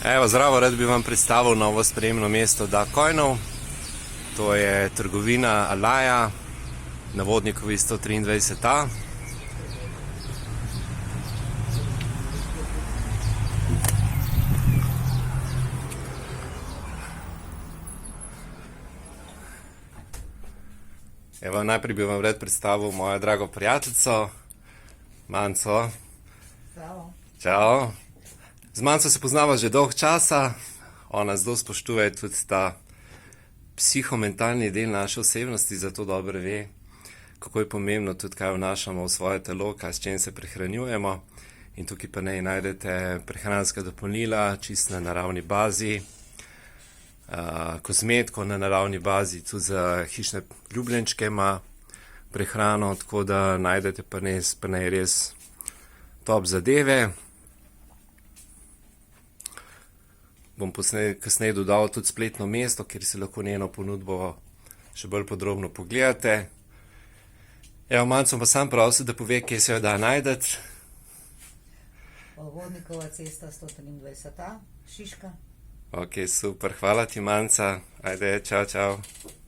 Evo, zdravo, rad bi vam predstavil novo sprejemno mesto Dacoinov. To je trgovina Alaja na Vodnikovi 123A. Evo, najprej bi vam rad predstavil mojo drago prijateljico, Manco. Zdravo. Čau. Z Manco se poznava že dolg časa, ona zelo spoštuje tudi ta psihomentalni del naše osebnosti, zato dobro ve, kako je pomembno tudi, kaj vnašamo v svoje telo, kaj s čim se prehranjujemo. In tukaj pa najdete prehranska dopolnila, čisto na naravni bazi, kozmetiko na naravni bazi, tudi za hišne ljubljenčke ima prehrano, tako da najdete pa res top zadeve. Bom kasneje dodal tudi spletno mesto, kjer si lahko njeno ponudbo še bolj podrobno pogledate. Evo, Manco pa sam prosil, da pove, kje se jo da najdeti. Vodnikova cesta 123A, Šiška. Ok, super, hvala ti, Manca. Ajde, čau, čau.